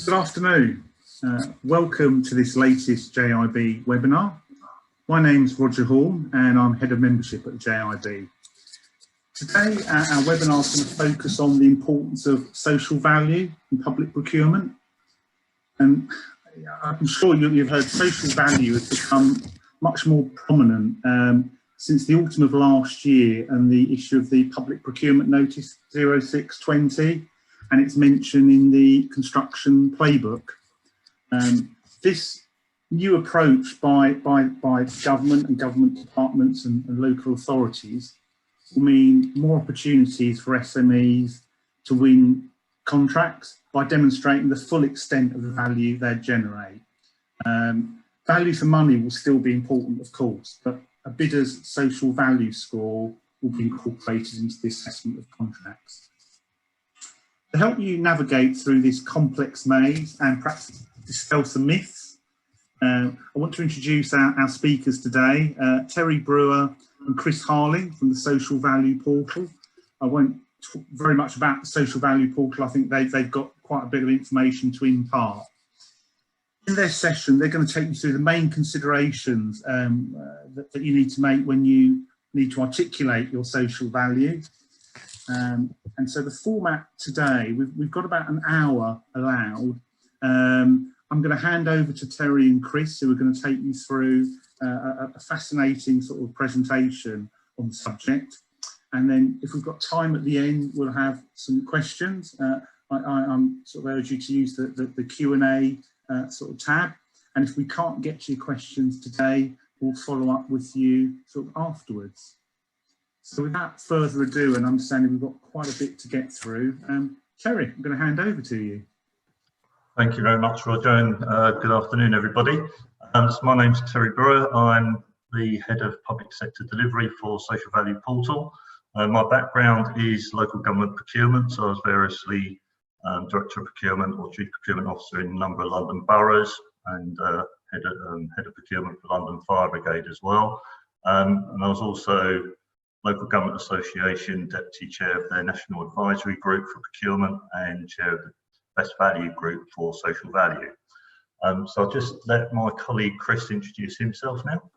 Good afternoon. Welcome to this latest JIB webinar. My name's Roger Horn and I'm Head of Membership at JIB. Today our webinar is going to focus on the importance of social value in public procurement. And I'm sure you've heard social value has become much more prominent since the autumn of last year and the issue of the Public Procurement Notice 0620 and its mention in the construction playbook. This new approach by government and government departments and local authorities will mean more opportunities for SMEs to win contracts by demonstrating the full extent of the value they generate. Value for money will still be important, of course, but a bidder's social value score will be incorporated into the assessment of contracts. To help you navigate through this complex maze and perhaps dispel some myths, I want to introduce our speakers today, Terry Brewer and Chris Harling from the Social Value Portal. I won't talk very much about the Social Value Portal. I think they've got quite a bit of information to impart. In their session, they're going to take you through the main considerations that you need to make when you need to articulate your social value. And so the format today, we've got about an hour allowed. I'm going to hand over to Terry and Chris, who are going to take you through a fascinating sort of presentation on the subject. And then if we've got time at the end, we'll have some questions. I'm sort of urge you to use the Q&A sort of tab. And if we can't get to your questions today, we'll follow up with you sort of afterwards. So without further ado, and understanding we've got quite a bit to get through, Terry, I'm going to hand over to you. Thank you very much, Roger, and good afternoon, everybody. So my name's Terry Brewer. I'm the Head of Public Sector Delivery for Social Value Portal. My background is local government procurement, so I was variously Director of Procurement or Chief Procurement Officer in a number of London boroughs and head of Procurement for London Fire Brigade as well. And I was also Local Government Association Deputy Chair of their National Advisory Group for Procurement and Chair of the Best Value Group for Social Value. So I'll just let my colleague Chris introduce himself now.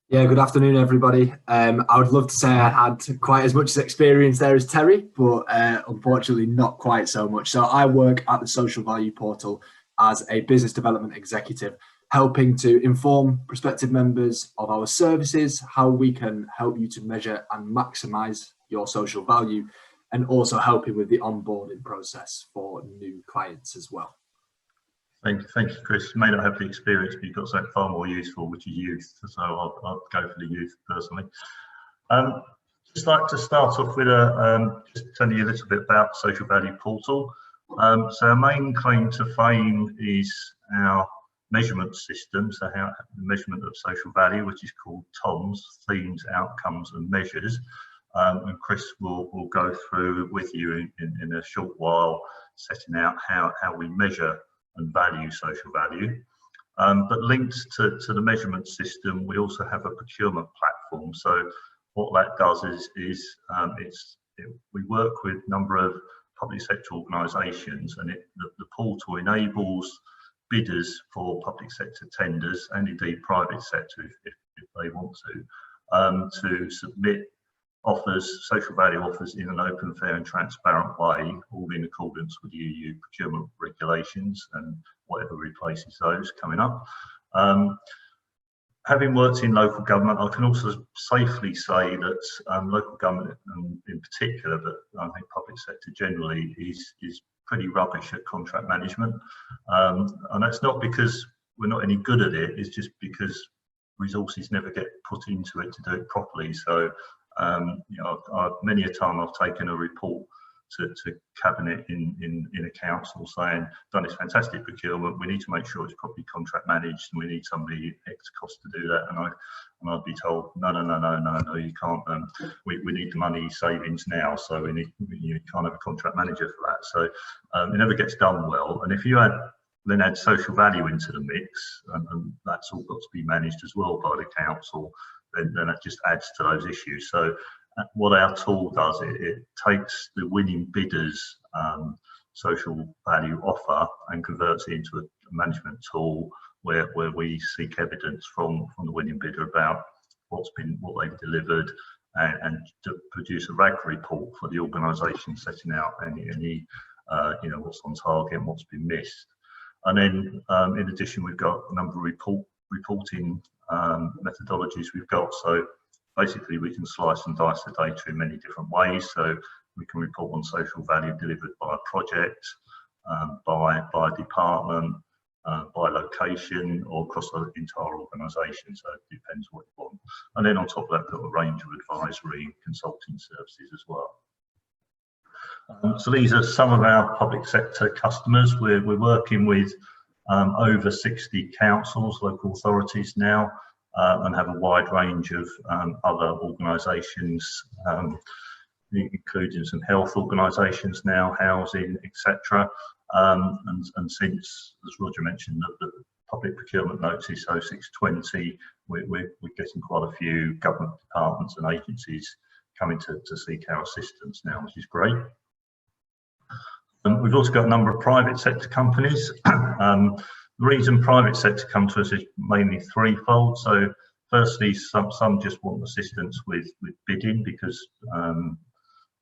Yeah, good afternoon, everybody. I would love to say I had quite as much experience there as Terry, but unfortunately not quite so much. So I work at the Social Value Portal as a business development executive, helping to inform prospective members of our services, how we can help you to measure and maximise your social value, and also helping with the onboarding process for new clients as well. Thank you, Chris. You may not have the experience, but you've got something far more useful, which is youth. So I'll go for the youth personally. Just like to start off with just telling you a little bit about Social Value Portal. So our main claim to fame is our measurement system, so the measurement of social value, which is called TOMS, Themes, Outcomes and Measures. And Chris will go through with you in a short while, setting out how we measure and value social value. But linked to the measurement system, we also have a procurement platform. So what that does is we work with a number of public sector organisations, and the portal enables bidders for public sector tenders and indeed private sector if they want to submit offers, social value offers, in an open, fair and transparent way, all in accordance with the EU procurement regulations and whatever replaces those coming up. Having worked in local government, I can also safely say that local government in particular, but I think public sector generally, is pretty rubbish at contract management. And that's not because we're not any good at it, it's just because resources never get put into it to do it properly. So you know, many a time I've taken a report to cabinet in a council saying, done this fantastic procurement, we need to make sure it's properly contract managed and we need somebody X cost to do that, and I'd be told no, you can't, we need the money savings now, so you can't have a contract manager for that. So it never gets done well. And if you then add social value into the mix, and that's all got to be managed as well by the council, then that just adds to those issues. So what our tool does, it takes the winning bidders social value offer and converts it into a management tool where we seek evidence from the winning bidder about what they've delivered, and to produce a RAG report for the organisation, setting out any what's on target and what's been missed. And then in addition, we've got a number of reporting methodologies we've got. So basically we can slice and dice the data in many different ways. So we can report on social value delivered by a project, by department, by location, or across the entire organisation. So it depends what you want. And then on top of that, we've got a range of advisory and consulting services as well. So these are some of our public sector customers. We're working with over 60 councils, local authorities now, and have a wide range of other organisations, including some health organisations now, housing, etc. And since, as Roger mentioned, the public procurement notice 0620, we're getting quite a few government departments and agencies coming to seek our assistance now, which is great. We've also got a number of private sector companies. The reason private sector come to us is mainly threefold. So firstly, some just want assistance with bidding, because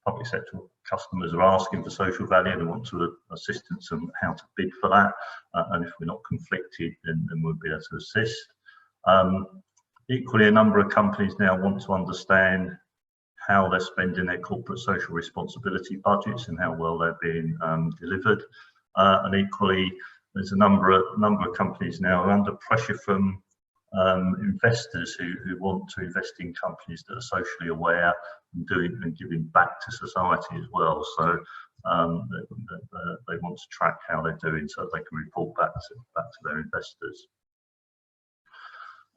public sector customers are asking for social value and they want assistance on how to bid for that. And if we're not conflicted, then we'll be able to assist. Equally, a number of companies now want to understand how they're spending their corporate social responsibility budgets and how well they're being delivered. And equally, there's a number of companies now are under pressure from investors who want to invest in companies that are socially aware and giving back to society as well. So they want to track how they're doing so they can report back to their investors.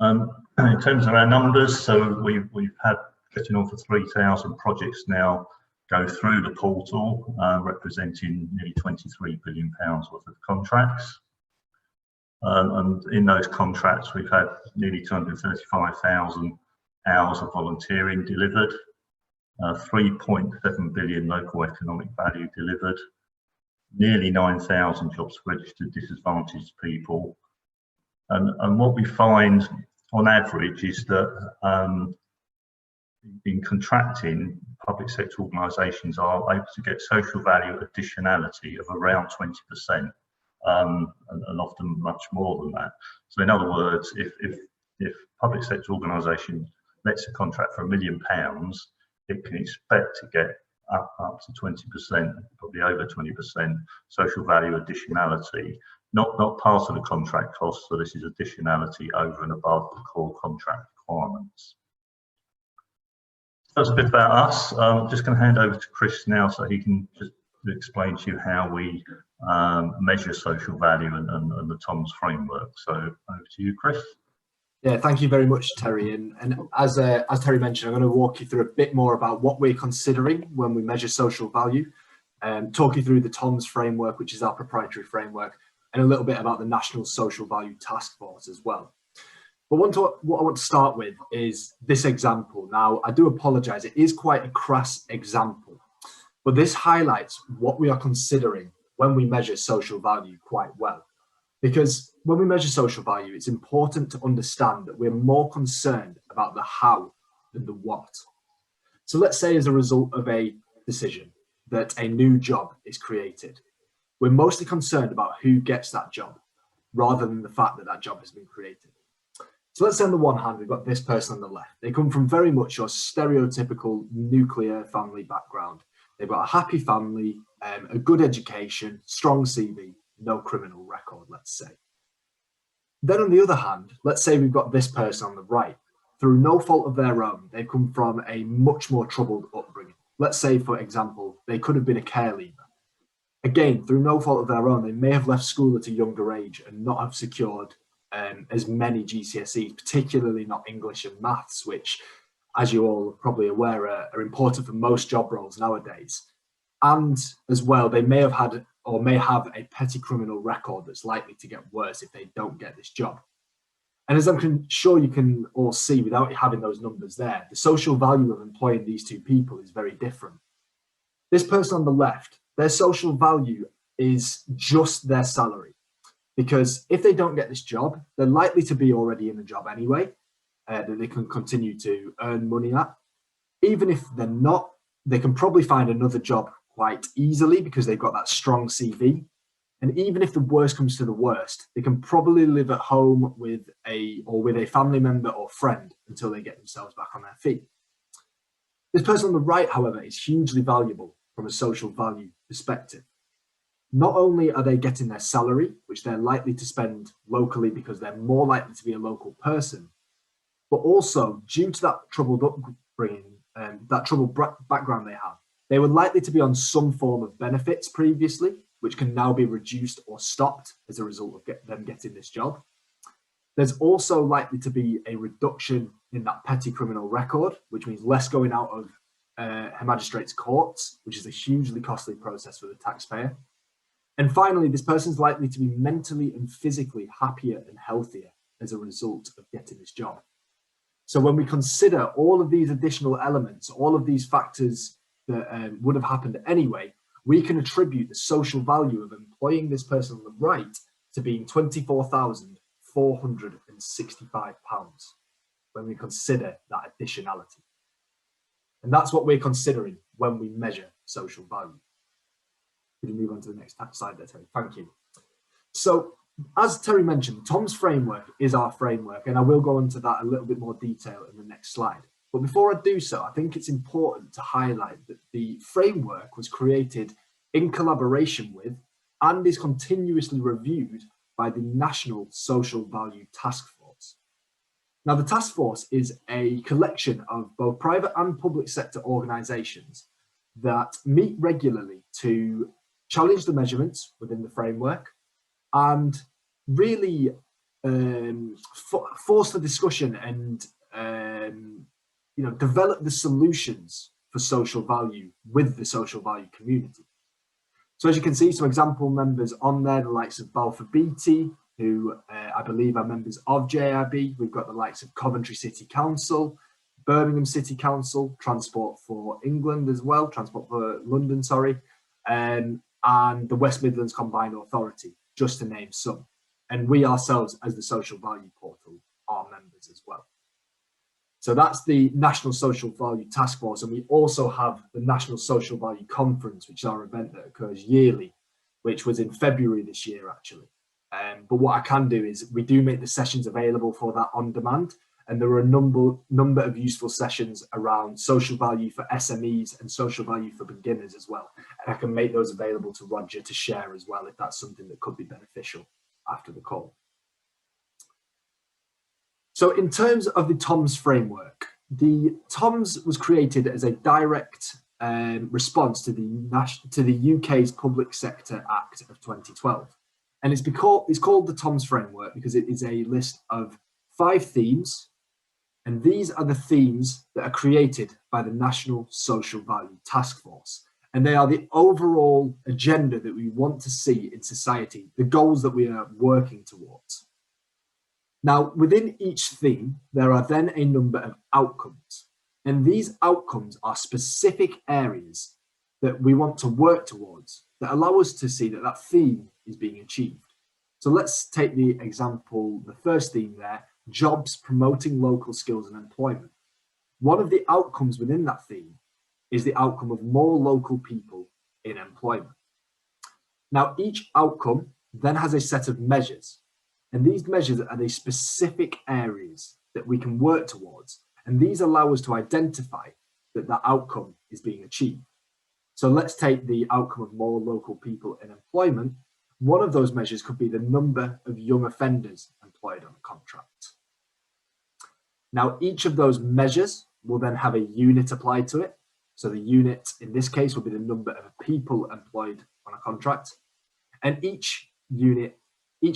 In terms of our numbers, so we've had getting on for 3,000 projects now go through the portal, representing nearly £23 billion worth of contracts. And in those contracts, we've had nearly 235,000 hours of volunteering delivered, 3.7 billion local economic value delivered, nearly 9,000 jobs for registered disadvantaged people. And what we find on average is that in contracting, public sector organisations are able to get social value additionality of around 20%, and often much more than that. So in other words, if public sector organisation lets a contract for £1 million, it can expect to get up to 20%, probably over 20% social value additionality, not part of the contract cost. So this is additionality over and above the core contract requirements. That's a bit about us. I'm just going to hand over to Chris now so he can just explain to you how we measure social value and the TOMS framework. So over to you, Chris. Yeah, thank you very much, Terry. And as Terry mentioned, I'm going to walk you through a bit more about what we're considering when we measure social value, talk you through the TOMS framework, which is our proprietary framework, and a little bit about the National Social Value Task Force as well. But what I want to start with is this example. Now, I do apologise, it is quite a crass example, but this highlights what we are considering when we measure social value quite well. Because when we measure social value, it's important to understand that we're more concerned about the how than the what. So let's say as a result of a decision that a new job is created, we're mostly concerned about who gets that job rather than the fact that that job has been created. So let's say on the one hand, we've got this person on the left. They come from very much your stereotypical nuclear family background. They've got a happy family, a good education, strong CV, no criminal record, let's say. Then on the other hand, let's say we've got this person on the right. Through no fault of their own, they've come from a much more troubled upbringing. Let's say, for example, they could have been a care leaver. Again, through no fault of their own, they may have left school at a younger age and not have secured as many GCSEs, particularly not English and maths, which, as you all are probably aware, are important for most job roles nowadays. And as well, they may have had or may have a petty criminal record that's likely to get worse if they don't get this job. And as I'm sure you can all see without having those numbers there, the social value of employing these two people is very different. This person on the left, their social value is just their salary. Because if they don't get this job, they're likely to be already in a job anyway, that they can continue to earn money at. Even if they're not, they can probably find another job quite easily because they've got that strong CV. And even if the worst comes to the worst, they can probably live at home with a family member or friend until they get themselves back on their feet. This person on the right, however, is hugely valuable from a social value perspective. Not only are they getting their salary, which they're likely to spend locally because they're more likely to be a local person, but also due to that troubled upbringing and that troubled background they were likely to be on some form of benefits previously, which can now be reduced or stopped as a result of them getting this job. There's also likely to be a reduction in that petty criminal record, which means less going out of a magistrate's courts, which is a hugely costly process for the taxpayer. And finally, this person's likely to be mentally and physically happier and healthier as a result of getting this job. So when we consider all of these additional elements, all of these factors that would have happened anyway, we can attribute the social value of employing this person on the right to being £24,465 when we consider that additionality. And that's what we're considering when we measure social value. Could you move on to the next slide there, Terry? Thank you. So, as Terry mentioned, Tom's framework is our framework, and I will go into that a little bit more detail in the next slide. But before I do so, I think it's important to highlight that the framework was created in collaboration with and is continuously reviewed by the National Social Value Task Force. Now, the task force is a collection of both private and public sector organisations that meet regularly to challenge the measurements within the framework and really force the discussion and develop the solutions for social value with the social value community. So as you can see, some example members on there, the likes of Balfour Beatty, who I believe are members of JIB. We've got the likes of Coventry City Council, Birmingham City Council, Transport for England as well, Transport for London, sorry, and the West Midlands Combined Authority, just to name some. And we ourselves, as the Social Value Portal, are members as well. So that's the National Social Value Task Force. And we also have the National Social Value Conference, which is our event that occurs yearly, which was in February this year, actually. But what I can do is we do make the sessions available for that on demand. And there are a number of useful sessions around social value for SMEs and social value for beginners as well. And I can make those available to Roger to share as well if that's something that could be beneficial after the call. So in terms of the TOMS framework, the TOMS was created as a direct response to the UK's Public Sector Act of 2012. And it's called the TOMS framework because it is a list of 5 themes. And these are the themes that are created by the National Social Value Task Force. And they are the overall agenda that we want to see in society, the goals that we are working towards. Now, within each theme, there are then a number of outcomes. And these outcomes are specific areas that we want to work towards that allow us to see that that theme is being achieved. So let's take the example, the first theme there, jobs promoting local skills and employment. One of the outcomes within that theme is the outcome of more local people in employment. Now, each outcome then has a set of measures, and these measures are the specific areas that we can work towards, and these allow us to identify that that outcome is being achieved. So let's take the outcome of more local people in employment. One of those measures could be the number of young offenders employed on a contract. Now, each of those measures will then have a unit applied to it. So the unit in this case will be the number of people employed on a contract. And each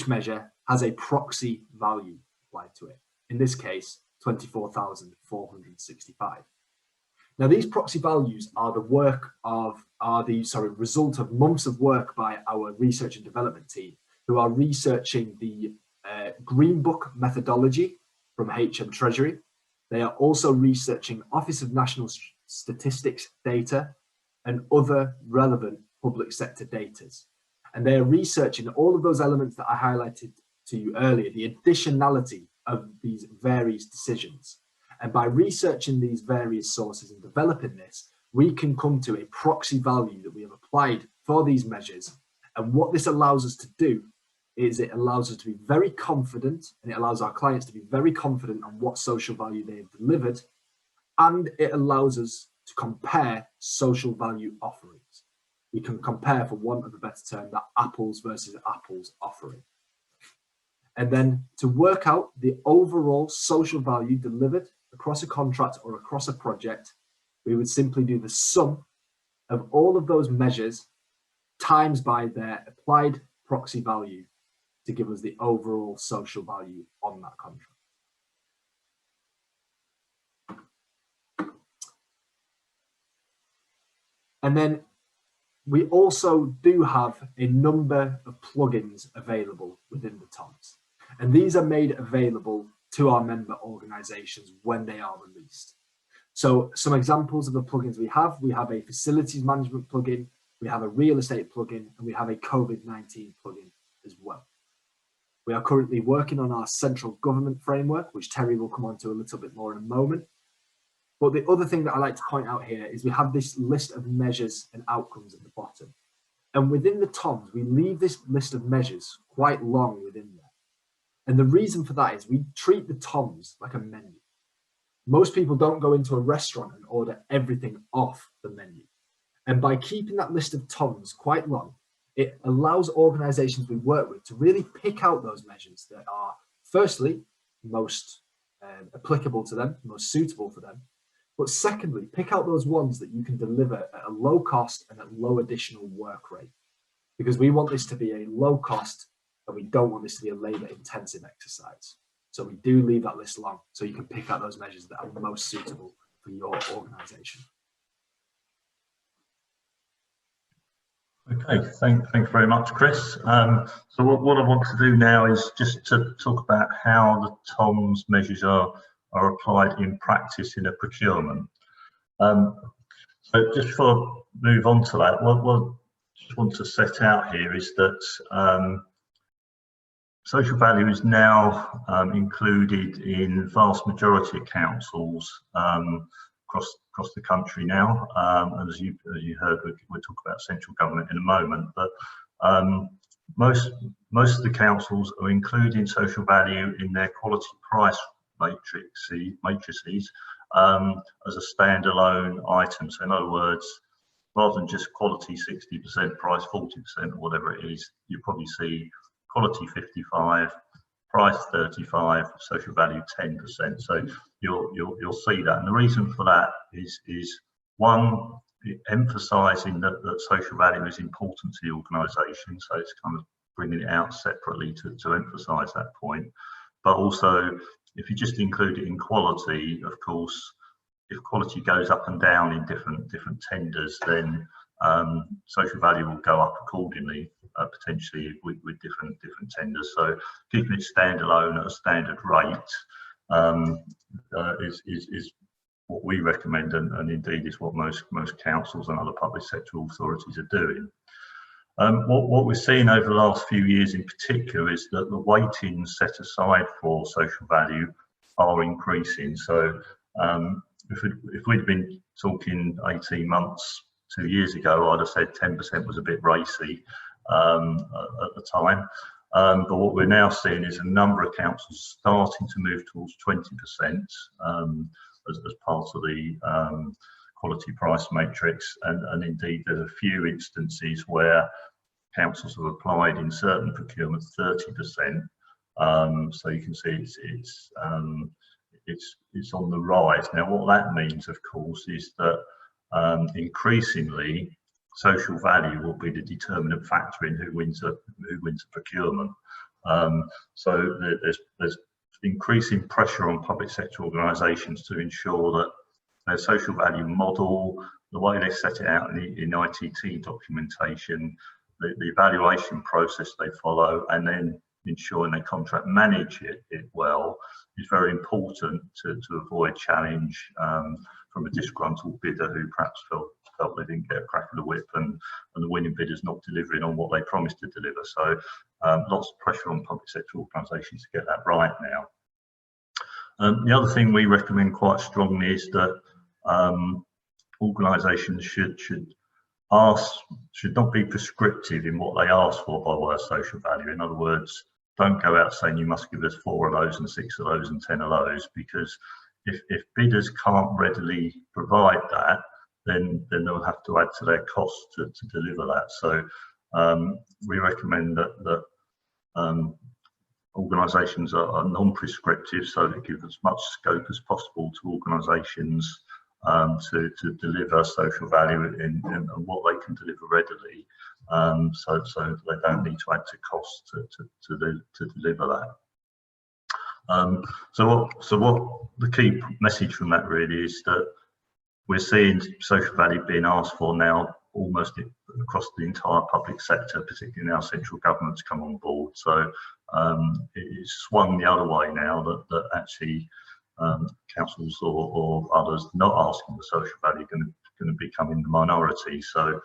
measure has a proxy value applied to it. In this case, 24,465. Now, these proxy values are the result of months of work by our research and development team, who are researching the Green Book methodology from HM Treasury. They are also researching Office of National Statistics data and other relevant public sector data. And they're researching all of those elements that I highlighted to you earlier, the additionality of these various decisions. And by researching these various sources and developing this, we can come to a proxy value that we have applied for these measures. And what this allows us to do is it allows us to be very confident, and it allows our clients to be very confident on what social value they have delivered. And it allows us to compare social value offerings. We can compare, for want of a better term, that apples versus apples offering. And then to work out the overall social value delivered across a contract or across a project, we would simply do the sum of all of those measures times by their applied proxy value to give us the overall social value on that contract. And then we also do have a number of plugins available within the TOMS. And these are made available to our member organizations when they are released. So some examples of the plugins we have a facilities management plugin, we have a real estate plugin, and we have a COVID-19 plugin as well. We are currently working on our central government framework, which Terry will come on to a little bit more in a moment. But the other thing that I like to point out here is we have this list of measures and outcomes at the bottom. And within the TOMS, we leave this list of measures quite long within there. And the reason for that is we treat the TOMS like a menu. Most people don't go into a restaurant and order everything off the menu. And by keeping that list of TOMS quite long, it allows organizations we work with to really pick out those measures that are, firstly, most applicable to them, most suitable for them. But secondly, pick out those ones that you can deliver at a low cost and at low additional work rate. Because we want this to be a low cost and we don't want this to be a labor intensive exercise. So we do leave that list long so you can pick out those measures that are most suitable for your organization. Okay, thank you very much, Chris. So what I want to do now is just to talk about how the TOMS measures are applied in practice in a procurement. So just before I move on to that, what I just want to set out here is that social value is now included in vast majority of councils across the country now, and as you heard, we'll talk about central government in a moment. But most of the councils are including social value in their quality price matrices as a standalone item. So in other words, rather than just quality 60%, price 40%, or whatever it is, you probably see quality 55%, price 35%, social value 10%. So you'll see that, and the reason for that is one, emphasising that social value is important to the organisation. So it's kind of bringing it out separately to emphasise that point. But also, if you just include it in quality, of course, if quality goes up and down in different tenders, then social value will go up accordingly, potentially with different tenders. So keeping it standalone at a standard rate is what we recommend, and indeed is what most councils and other public sector authorities are doing. What we're seeing over the last few years in particular is that the weightings set aside for social value are increasing. So if we'd been talking 18 months, 2 years ago, I'd have said 10% was a bit racy at the time. But what we're now seeing is a number of councils starting to move towards 20% as part of the quality price matrix, and indeed there's a few instances where councils have applied in certain procurement 30%. So you can see it's on the rise. Now what that means, of course, is that increasingly social value will be the determinant factor in who wins a procurement. So there's increasing pressure on public sector organisations to ensure that their social value model, the way they set it out in ITT documentation, the evaluation process they follow, and then ensuring they contract manage it well, is very important to avoid challenge from a disgruntled bidder who perhaps felt they didn't get a crack of the whip, and the winning bidders not delivering on what they promised to deliver. So lots of pressure on public sector organisations to get that right now. The other thing we recommend quite strongly is that organisations should not be prescriptive in what they ask for by way of social value. In other words, don't go out saying you must give us 4 of those and 6 of those and 10 of those, because if bidders can't readily provide that, then they'll have to add to their costs to deliver that. So we recommend that organisations are non-prescriptive, so they give as much scope as possible to organisations to deliver social value in what they can deliver readily, so they don't need to add to cost to deliver that. So what the key message from that really is that we're seeing social value being asked for now almost across the entire public sector, particularly now central government's come on board. So it's swung the other way now that actually councils or others not asking for social value are going to become in the minority. So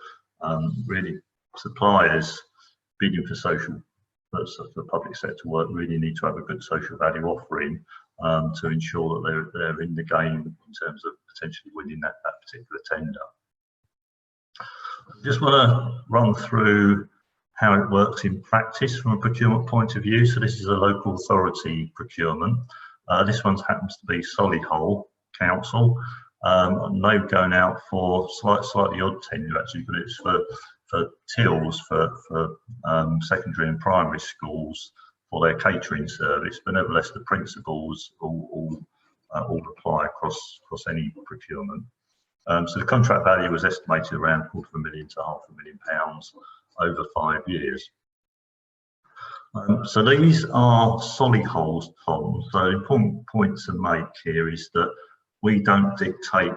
really, suppliers bidding for for public sector work really need to have a good social value offering to ensure that they're in the game in terms of potentially winning that particular tender. I just want to run through how it works in practice from a procurement point of view. So this is a local authority procurement. This one happens to be Solihull Council. And they're going out for slightly odd tender actually, but it's for tills for secondary and primary schools for their catering service. But nevertheless, the principles all apply across any procurement. So the contract value was estimated around £250,000 to £500,000 over 5 years. So these are Solihull's TOMs. So the important point to make here is that we don't dictate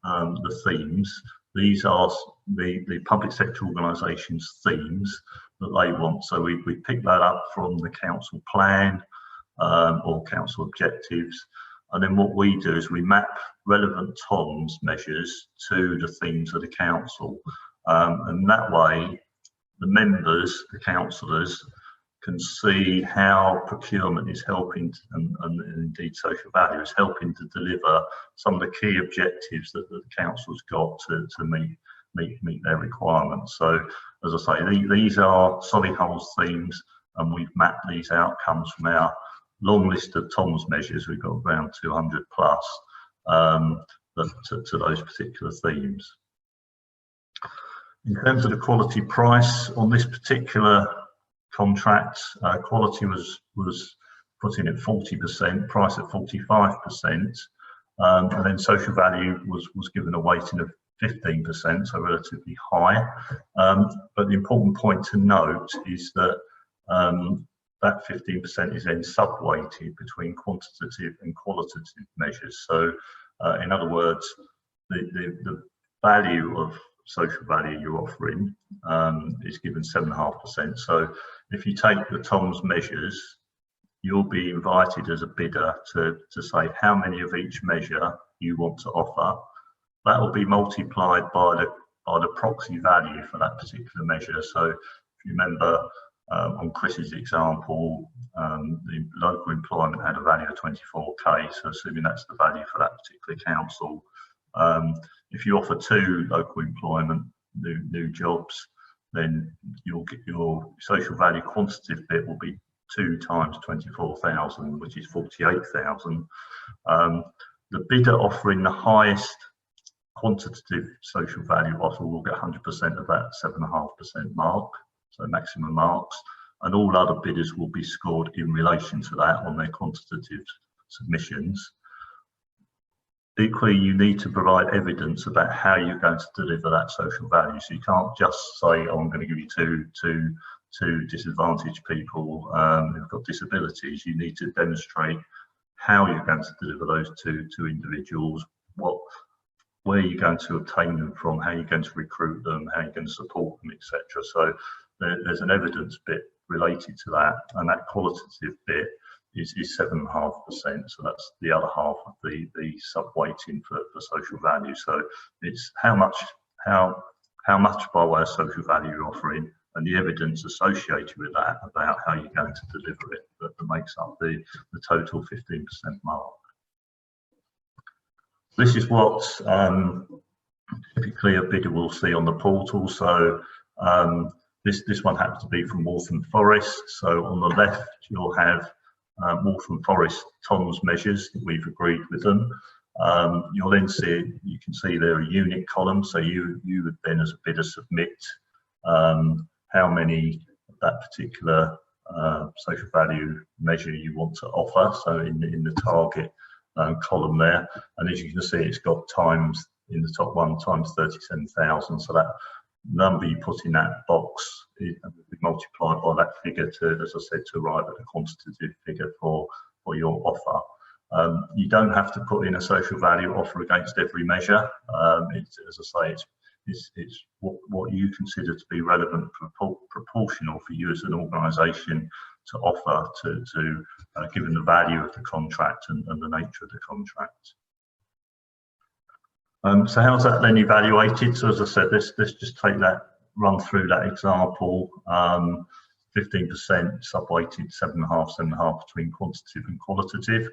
the themes. These are the public sector organisations' themes that they want. So we pick that up from the council plan or council objectives. And then what we do is we map relevant TOMs measures to the themes of the council. And that way, the members, the councillors, can see how procurement is helping, and indeed social value is helping to deliver some of the key objectives that the council's got to meet their requirements. So, as I say, these are Solihull's themes, and we've mapped these outcomes from our long list of TOMs measures. We've got around 200 plus to those particular themes. In terms of the quality price on this particular contract, quality was put in at 40%, price at 45%, and then social value was given a weighting of 15%, so relatively high. But the important point to note is that that 15% is then sub-weighted between quantitative and qualitative measures. So in other words, the value of social value you're offering is given 7.5%. So if you take the TOMs measures, you'll be invited as a bidder to say how many of each measure you want to offer. That will be multiplied by the proxy value for that particular measure. So if you remember on Chris's example, the local employment had a value of 24k, so assuming that's the value for that particular council. If you offer 2 local employment new jobs, then you'll get your social value quantitative bit will be 2 times 24,000, which is 48,000. The bidder offering the highest quantitative social value offer will get 100% of that 7.5% mark, so maximum marks, and all other bidders will be scored in relation to that on their quantitative submissions. Equally, you need to provide evidence about how you're going to deliver that social value. So you can't just say, oh, I'm going to give you two disadvantaged people who've got disabilities. You need to demonstrate how you're going to deliver those two individuals, where you're going to obtain them from, how you're going to recruit them, how you're going to support them, etc. So there's an evidence bit related to that, and that qualitative bit is 7.5%. So that's the other half of the sub-weighting for social value. So it's how much how much by way of social value you're offering, and the evidence associated with that about how you're going to deliver it that makes up the total 15% mark. This is what typically a bidder will see on the portal. So this one happens to be from Waltham Forest. So on the left, you'll have Waltham Forest TOMS measures that we've agreed with them. You'll then see, you can see there a unit column. So you would then as a bidder submit how many of that particular social value measure you want to offer. So in the target column there, and as you can see, it's got times in the top one times 37,000. So that number you put in that box is multiplied by that figure to, as I said, to arrive at a quantitative figure for your offer. You don't have to put in a social value offer against every measure. As I say, it's what you consider to be relevant, proportional for you as an organisation to offer to given the value of the contract and the nature of the contract. So how's that then evaluated? So as I said, let's just run through that example. 15% subweighted 7.5 between quantitative and qualitative.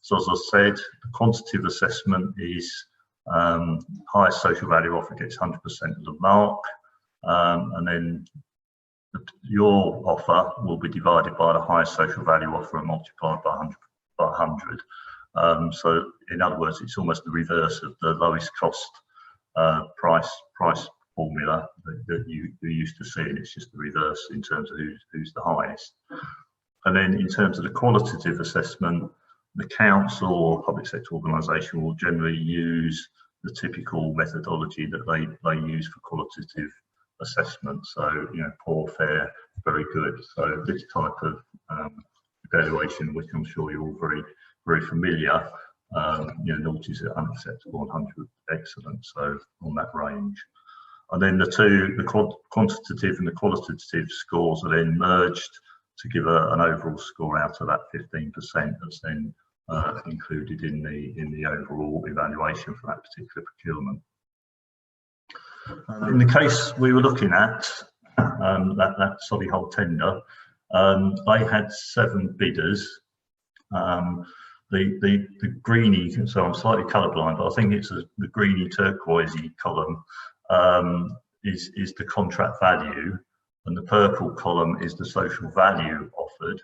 So as I said, the quantitative assessment is highest social value offer gets 100% of the mark, and then your offer will be divided by the highest social value offer and multiplied by 100. So in other words, it's almost the reverse of the lowest cost price formula that you're used to seeing. It's just the reverse in terms of who's the highest. And then in terms of the qualitative assessment, the council or public sector organisation will generally use the typical methodology that they use for qualitative assessment. So, you know, poor, fair, very good. So this type of evaluation, which I'm sure you're all very familiar, you know, 0 is unacceptable and 100 excellent. So on that range. And then the quantitative and the qualitative scores are then merged to give an overall score out of that 15% that's then included in the overall evaluation for that particular procurement. In the case we were looking at, that Solihull tender, they had 7 bidders. The greeny, so I'm slightly colourblind, but I think it's the greeny turquoisey column is the contract value, and the purple column is the social value offered.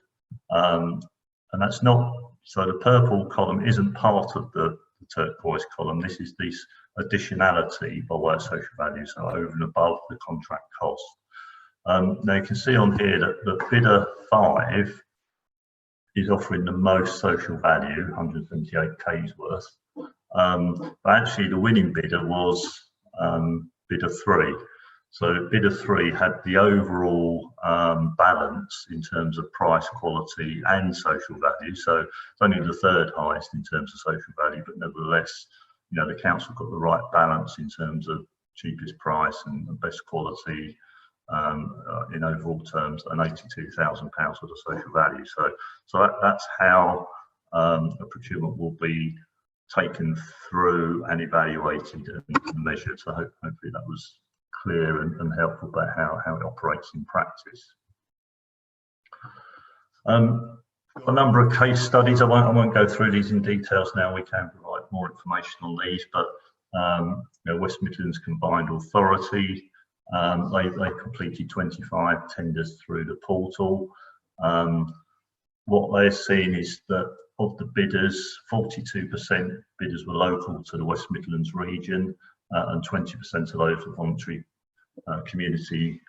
And that's not, so the purple column isn't part of the turquoise column. This is this additionality by way of social value, so over and above the contract cost. Now you can see on here that the bidder 5 is offering the most social value, 178k's worth. But actually the winning bidder was bidder 3. So bidder 3 had the overall balance in terms of price, quality and social value. So it's only the 3rd highest in terms of social value, but nevertheless, you know, the council got the right balance in terms of cheapest price and best quality in overall terms, and £82,000 worth of social value. So that's how a procurement will be taken through and evaluated and measured. So hopefully that was clear and helpful about how it operates in practice. A number of case studies. I won't go through these in details now. We can provide more information on these, but you know, West Midlands Combined Authority, they completed 25 tenders through the portal. What they're seeing is that of the bidders, 42% bidders were local to the West Midlands region, and 20% of those were voluntary community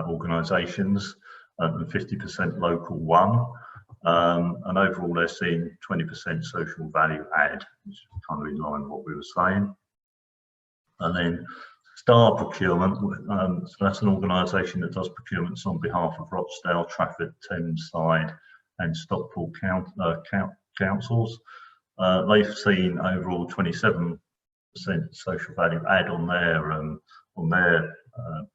organisations, and 50% local one. And overall, they're seeing 20% social value add, which is kind of in line with what we were saying. And then Star Procurement, so that's an organisation that does procurements on behalf of Rochdale, Trafford, Thameside and Stockport councils. They've seen overall 27% social value add on their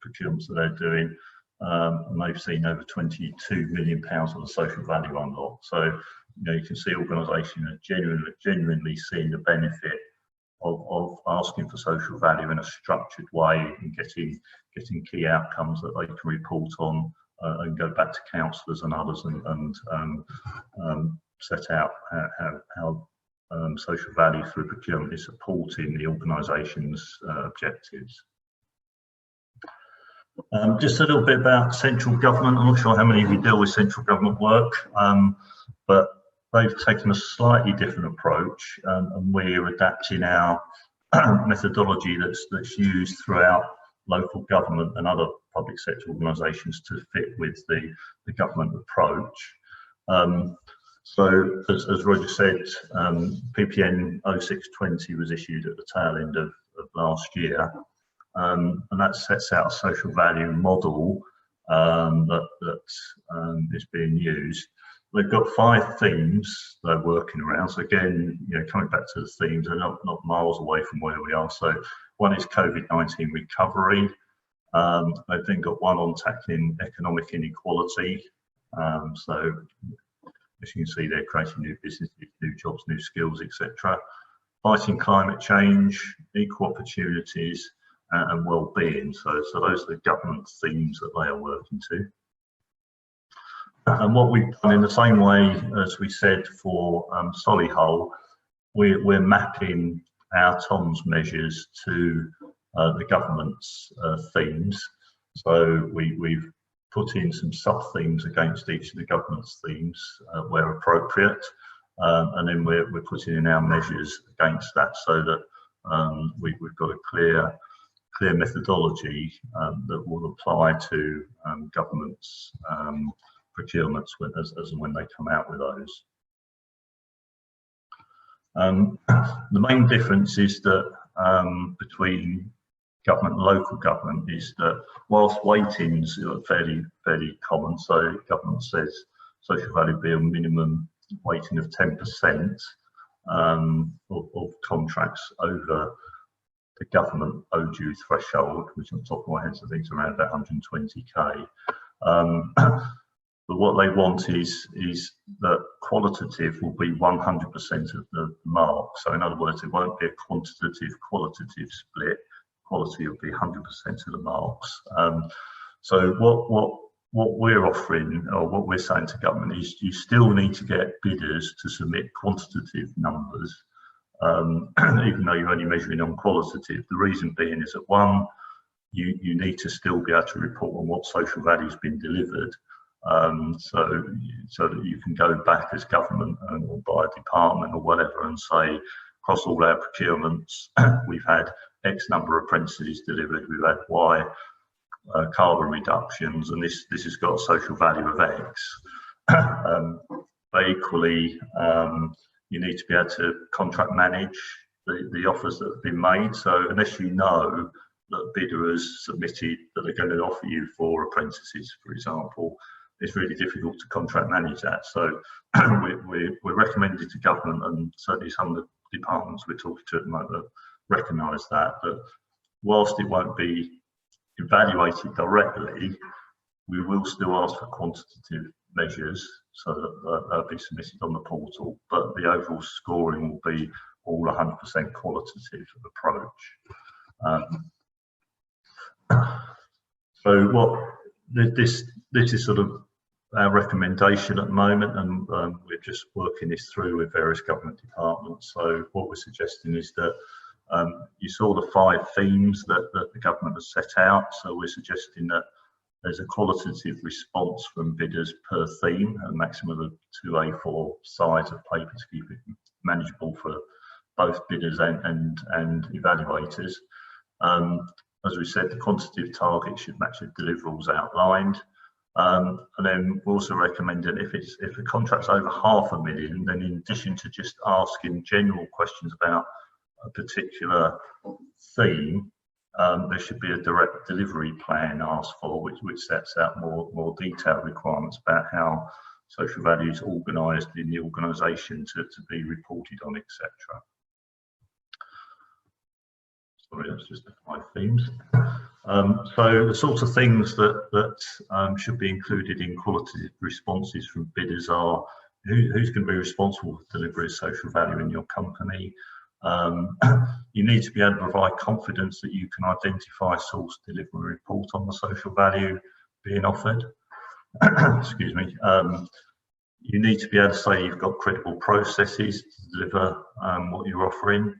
procurements that they're doing, and they've seen over £22 million of the social value unlocked. So, you know, you can see organisations are genuinely seeing the benefit of asking for social value in a structured way and getting key outcomes that they can report on and go back to councillors and others and set out how social value through procurement is supporting the organisation's objectives. Just a little bit about central government. I'm not sure how many of you deal with central government work, but they've taken a slightly different approach, and we're adapting our methodology that's used throughout local government and other public sector organisations to fit with the government approach. So as Roger said, PPN 0620 was issued at the tail end of last year, and that sets out a social value model that is being used. They've got 5 themes they're working around. So again, coming back to the themes, they're not miles away from where we are. So one is COVID-19 recovery. They've then got one on tackling economic inequality. So as you can see, they're creating new businesses, new jobs, new skills, etc. Fighting climate change, equal opportunities, and well-being. So those are the government themes that they are working to. And what we've done in the same way as we said for Solihull, we're mapping our TOMS measures to the government's themes. So we've put in some sub-themes against each of the government's themes where appropriate, and then we're putting in our measures against that, so that we've got a clear methodology that will apply to government's procurements as and when they come out with those. The main difference is that between government and local government is that whilst weightings are fairly common, so government says social value be a minimum weighting of 10% of contracts over the government overdue threshold, which on top of my head I think is around about 120k. But what they want is that qualitative will be 100% of the mark. So in other words, it won't be a quantitative qualitative split. Quality will be 100% of the marks. So what we're offering, or what we're saying to government, is you still need to get bidders to submit quantitative numbers, even though you're only measuring on qualitative. The reason being is that one, you need to still be able to report on what social value has been delivered. So that you can go back as government or by a department or whatever and say, across all our procurements, we've had X number of apprentices delivered, we've had Y carbon reductions, and this has got a social value of X. But equally, you need to be able to contract manage the offers that have been made. So unless you know that a bidder has submitted that they're going to offer you 4 apprentices, for example, it's really difficult to contract manage that. So we're recommending to government, and certainly some of the departments we're talking to at the moment recognise that whilst it won't be evaluated directly, we will still ask for quantitative measures so that they'll be submitted on the portal, but the overall scoring will be all 100% qualitative approach. So what this is sort of our recommendation at the moment, and we're just working this through with various government departments. So what we're suggesting is that you saw the 5 themes that the government has set out. So we're suggesting that there's a qualitative response from bidders per theme, a maximum of 2 A4 size of paper to keep it manageable for both bidders and evaluators. As we said, the quantitative target should match the deliverables outlined. And then we're also recommending if a contract's over $500,000, then in addition to just asking general questions about a particular theme, there should be a direct delivery plan asked for, which sets out more detailed requirements about how social value is organised in the organisation to be reported on, etc. Sorry, that's just the 5 themes. So the sorts of things that should be included in qualitative responses from bidders are who's going to be responsible for delivery of social value in your company, You need to be able to provide confidence that you can identify, source, deliver, and report on the social value being offered. Excuse me. You need to be able to say you've got credible processes to deliver what you're offering.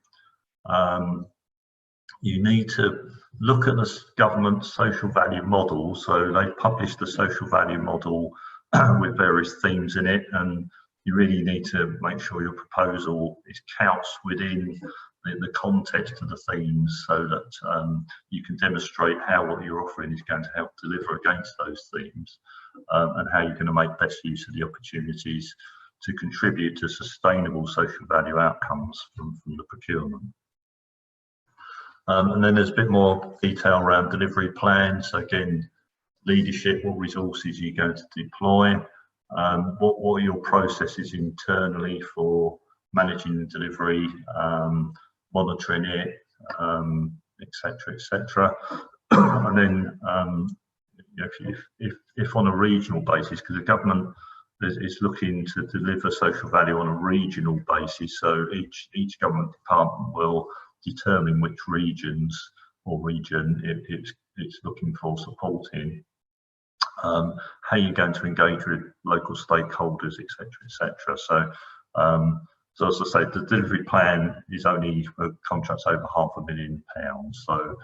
You need to look at the government social value model. So they've published the social value model with various themes in it, and you really need to make sure your proposal is couched within the context of the themes, so that you can demonstrate how what you're offering is going to help deliver against those themes, and how you're going to make best use of the opportunities to contribute to sustainable social value outcomes from the procurement. And then there's a bit more detail around delivery plans. Again, leadership, what resources are you going to deploy? What are your processes internally for managing the delivery, monitoring it, etc., etc. And then, if on a regional basis, because the government is looking to deliver social value on a regional basis, so each government department will determine which regions or region it's looking for support in. How you're going to engage with local stakeholders, etc., etc. So as I say, the delivery plan is only for contracts over £500,000. So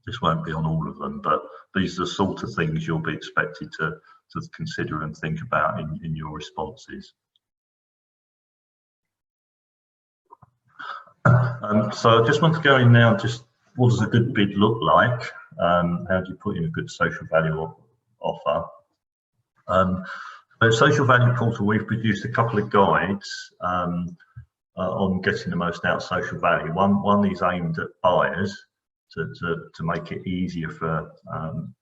this won't be on all of them, but these are the sort of things you'll be expected to consider and think about in your responses. So I just want to go in now, just what does a good bid look like? How do you put in a good social value offer? So social value portal, we've produced a couple of guides on getting the most out of social value. One is aimed at buyers to make it easier for,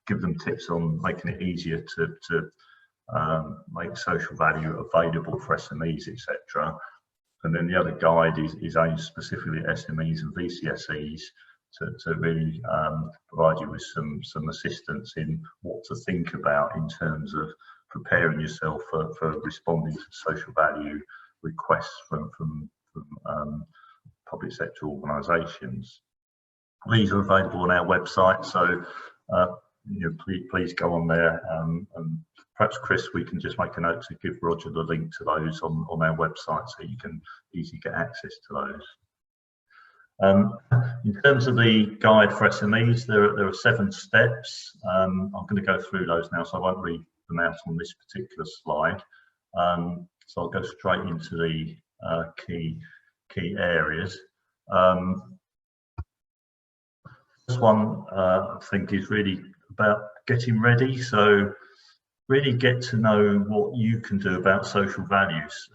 give them tips on making it easier to make social value available for SMEs, etc. And then the other guide is aimed specifically at SMEs and VCSEs to really provide you with some assistance in what to think about in terms of preparing yourself for responding to social value requests from public sector organisations. These are available on our website, so please go on there, and perhaps Chris, we can just make a note to give Roger the link to those on our website so you can easily get access to those. In terms of the guide for SMEs, there are 7 steps. I'm going to go through those now, so I won't read them out on this particular slide. So I'll go straight into the key areas. This one I think is really about getting ready. So really get to know what you can do about social values,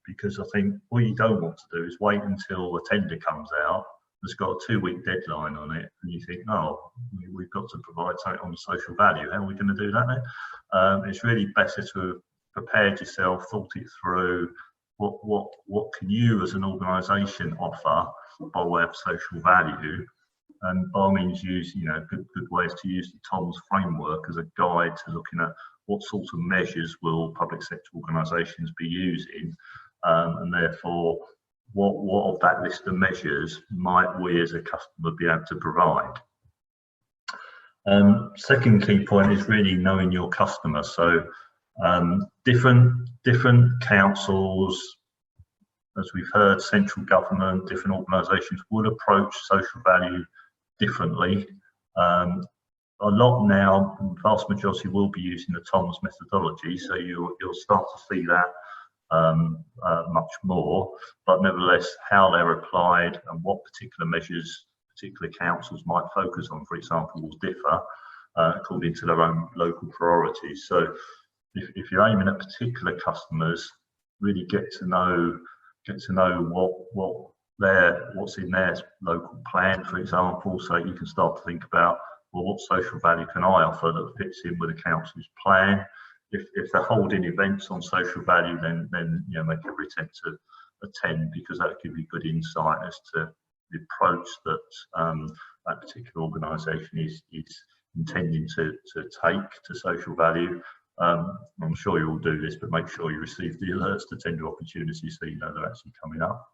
because I think what you don't want to do is wait until the tender comes out. It's got a 2-week deadline on it, and you think, oh, we've got to provide something on social value. How are we going to do that then? It's really better to have prepared yourself, thought it through. What can you as an organisation offer by way of social value? And by all means, use good ways to use the TOMS framework as a guide to looking at what sorts of measures will public sector organisations be using, and therefore what of that list of measures might we as a customer be able to provide. Second key point is really knowing your customer. So different councils, as we've heard, central government, different organisations would approach social value differently. A lot now, the vast majority will be using the TOMS methodology, so you'll start to see that much more, but nevertheless how they're applied and what particular measures particular councils might focus on, for example, will differ according to their own local priorities. So if you're aiming at particular customers, really get to know what's in their local plan, for example, so you can start to think about, well, what social value can I offer that fits in with the council's plan? If they're holding events on social value, then make every attempt to attend, because that'll give you good insight as to the approach that that particular organisation is intending to take to social value. I'm sure you will do this, but make sure you receive the alerts to tender opportunities so you know they're actually coming up.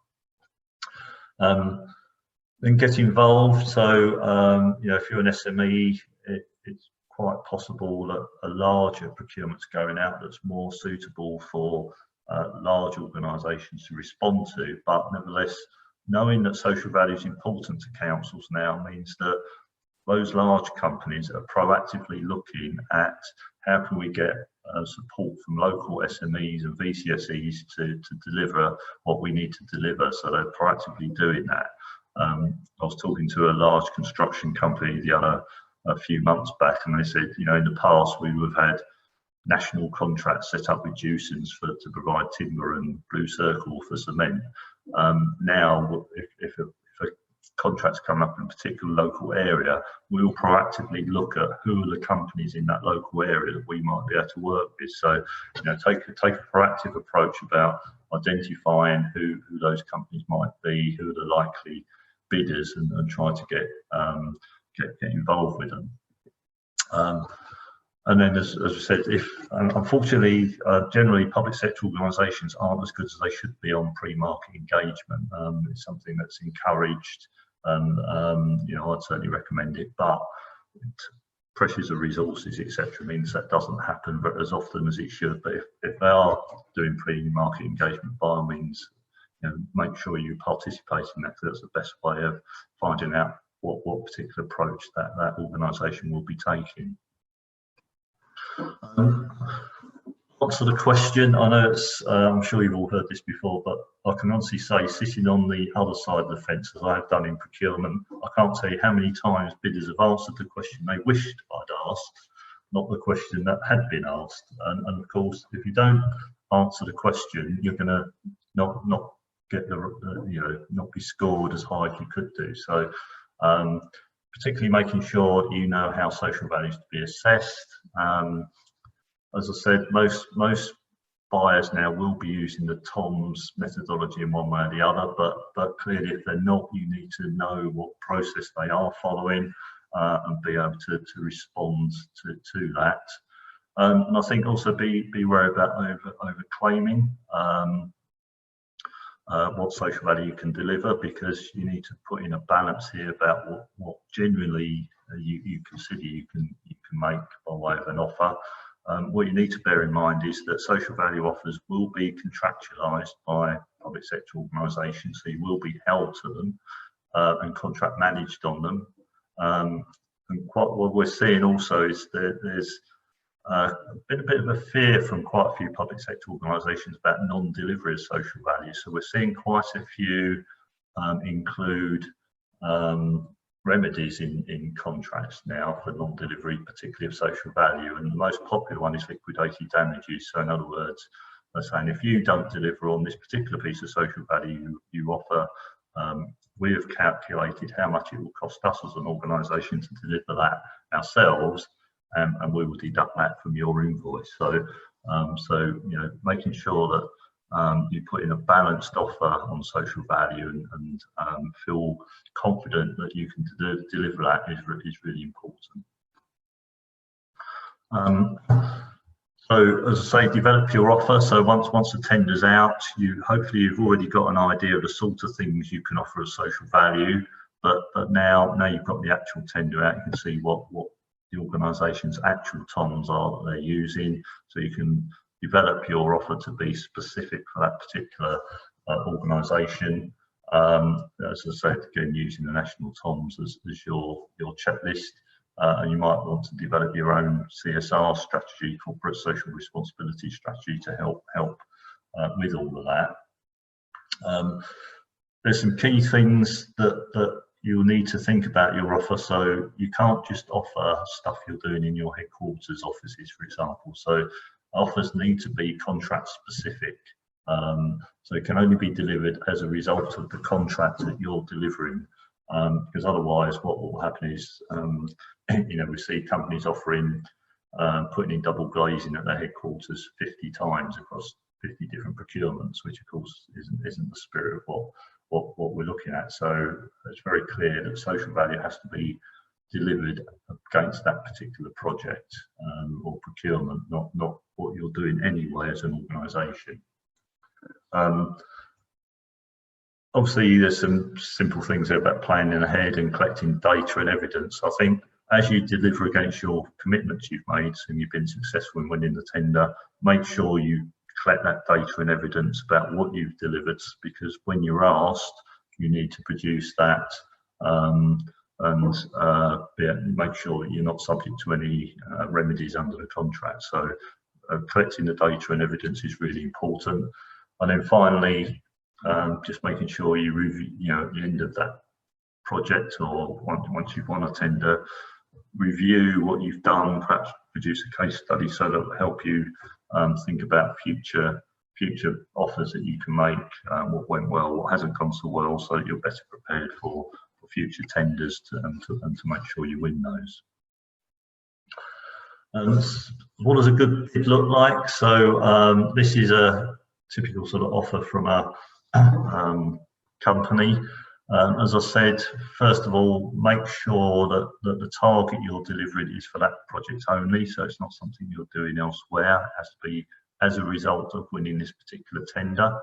Then get involved. So you know, if you're an SME, it's quite possible that a larger procurement's going out that's more suitable for large organisations to respond to. But nevertheless, knowing that social value is important to councils now means that those large companies are proactively looking at how can we get support from local SMEs and VCSEs to deliver what we need to deliver. So they're proactively doing that. I was talking to a large construction company a few months back, and they said, you know, in the past we would have had national contracts set up with Jewsons to provide timber and Blue Circle for cement. Now, if a contracts come up in a particular local area, we will proactively look at who are the companies in that local area that we might be able to work with. So, you know, take a proactive approach about identifying who those companies might be, who are the likely bidders, and try to get involved with them. And then, as I said, unfortunately, generally public sector organisations aren't as good as they should be on pre-market engagement. It's something that's encouraged, and you know, I'd certainly recommend it. But pressures of resources, etc., means that doesn't happen as often as it should. But if they are doing pre-market engagement, by all means, you know, make sure you participate in that, because that's the best way of finding out what particular approach that organisation will be taking. Answer the question. I know it's, I'm sure you've all heard this before, but I can honestly say, sitting on the other side of the fence, as I have done in procurement, I can't tell you how many times bidders have answered the question they wished I'd asked, not the question that had been asked. And of course, if you don't answer the question, you're going to not get you know, not be scored as high as you could do. So particularly making sure you know how social value is to be assessed. As I said, most buyers now will be using the TOMS methodology in one way or the other, but clearly if they're not, you need to know what process they are following and be able to respond to that. And I think also be wary about over claiming what social value you can deliver, because you need to put in a balance here about what genuinely you consider you can make by way of an offer. What you need to bear in mind is that social value offers will be contractualised by public sector organisations, so you will be held to them and contract managed on them. And what we're seeing also is that there's been a bit of a fear from quite a few public sector organisations about non-delivery of social value. So we're seeing quite a few include remedies in contracts now for non-delivery, particularly of social value, and the most popular one is liquidated damages. So in other words, they're saying if you don't deliver on this particular piece of social value you offer, we have calculated how much it will cost us as an organisation to deliver that ourselves, and we will deduct that from your invoice. So you know, making sure that you put in a balanced offer on social value and feel confident that you can deliver that is really important. So as I say, develop your offer. So once the tender's out, hopefully you've already got an idea of the sort of things you can offer as social value. But now you've got the actual tender out, you can see what the organisation's actual TOMs are that they're using, so you can develop your offer to be specific for that particular organisation. As I said, again, using the national TOMs as your checklist, and you might want to develop your own CSR strategy, corporate social responsibility strategy, to help with all of that. There's some key things that you'll need to think about your offer. So you can't just offer stuff you're doing in your headquarters offices, for example. So offers need to be contract specific. So it can only be delivered as a result of the contract that you're delivering, because otherwise what will happen is, you know, we see companies offering, putting in double glazing at their headquarters 50 times across 50 different procurements, which of course isn't the spirit of what we're looking at. So it's very clear that social value has to be delivered against that particular project or procurement, not what you're doing anyway as an organisation. obviously there's some simple things there about planning ahead and collecting data and evidence. I think as you deliver against your commitments you've made and you've been successful in winning the tender, make sure you collect that data and evidence about what you've delivered, because when you're asked, you need to produce that, and make sure that you're not subject to any remedies under the contract. So collecting the data and evidence is really important. And then finally, just making sure you review, at the end of that project, or once you've won a tender, review what you've done, perhaps produce a case study so that will help you think about future offers that you can make, what went well, what hasn't gone so well, so that you're better prepared for future tenders and to make sure you win those. And what does a good bid look like? So this is a typical sort of offer from a company. As I said, first of all, make sure that the target you're delivering is for that project only, so it's not something you're doing elsewhere. It has to be as a result of winning this particular tender.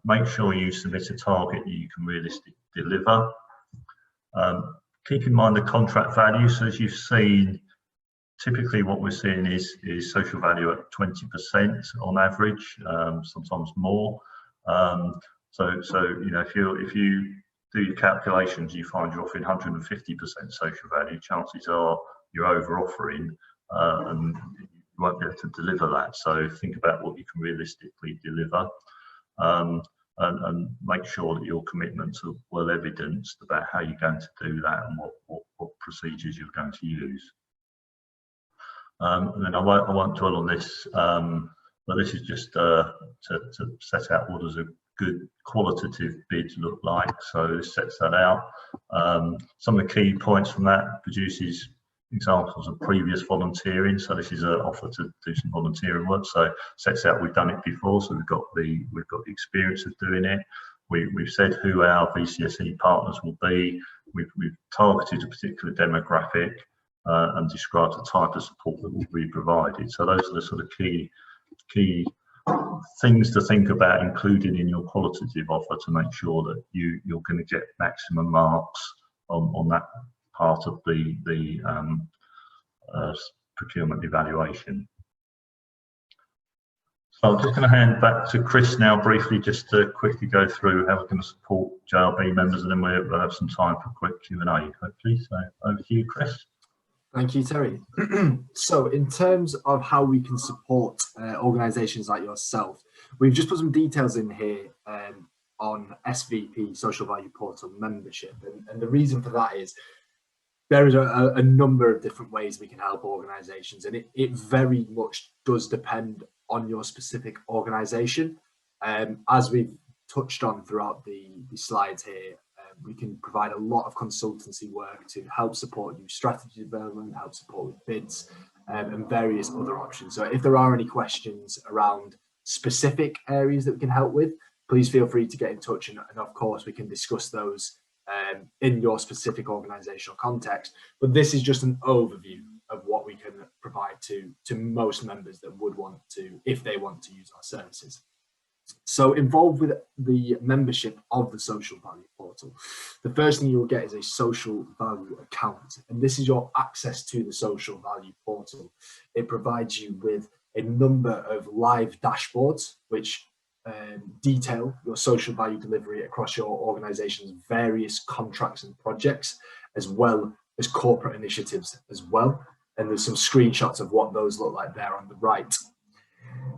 Make sure you submit a target that you can realistically deliver. Keep in mind the contract value. So as you've seen, typically what we're seeing is social value at 20% on average, sometimes more. So if you do your calculations, you find you're offering 150% social value, chances are you're over offering and you won't be able to deliver that. So think about what you can realistically deliver, and make sure that your commitments are well evidenced about how you're going to do that and what procedures you're going to use. And then I won't dwell on this, but this is just to set out what does a good qualitative bid look like. So this sets that out. Some of the key points from that: produces examples of previous volunteering. So this is an offer to do some volunteering work. So sets out we've done it before, so we've got the experience of doing it. We've said who our VCSE partners will be. We've targeted a particular demographic and described the type of support that will be provided. So those are the sort of key things to think about including in your qualitative offer to make sure that you're going to get maximum marks on that part of the procurement evaluation. So I'm just going to hand back to Chris now briefly, just to quickly go through how we're going to support JIB members, and then we'll have some time for quick Q&A, hopefully. So over to you, Chris. Thank you, Terry. So in terms of how we can support organisations like yourself, we've just put some details in here on SVP Social Value Portal membership. And the reason for that is there is a number of different ways we can help organisations, and it very much does depend on your specific organisation. As we've touched on throughout the slides here, we can provide a lot of consultancy work to help support new strategy development, help support with bids, and various other options. So if there are any questions around specific areas that we can help with, please feel free to get in touch, and of course we can discuss those in your specific organizational context. But this is just an overview of what we can provide to most members that would want to, if they want to use our services. So involved with the membership of the Social Value Portal, the first thing you will get is a Social Value account, and this is your access to the Social Value Portal. It provides you with a number of live dashboards which detail your social value delivery across your organization's various contracts and projects, as well as corporate initiatives as well. And there's some screenshots of what those look like there on the right.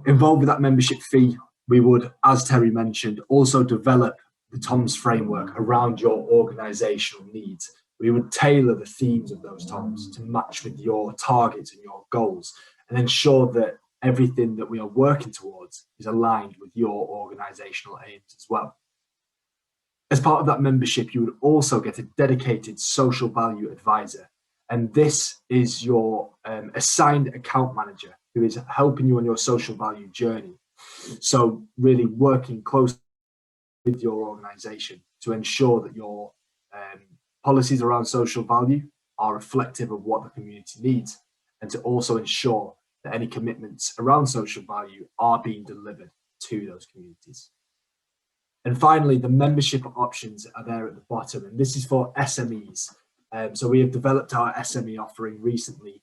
Involved with that membership fee, we would, as Terry mentioned, also develop the TOMS framework around your organizational needs. We would tailor the themes of those TOMS to match with your targets and your goals, and ensure that everything that we are working towards is aligned with your organizational aims as well. As part of that membership, you would also get a dedicated social value advisor. And this is your assigned account manager who is helping you on your social value journey. So really working closely with your organization to ensure that your policies around social value are reflective of what the community needs, and to also ensure that any commitments around social value are being delivered to those communities. And finally, the membership options are there at the bottom, and this is for SMEs. So we have developed our SME offering recently,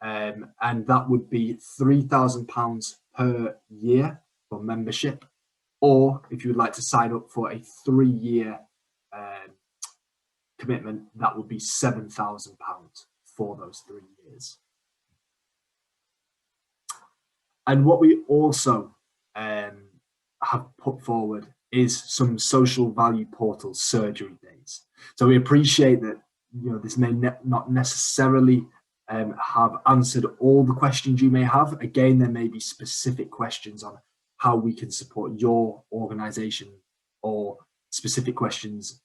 and that would be £3,000 per year for membership, or if you would like to sign up for a 3-year commitment, that would be £7,000 for those 3 years. And what we also have put forward is some social value portal surgery days. So we appreciate that this may not necessarily have answered all the questions you may have. Again, there may be specific questions on how we can support your organization, or specific questions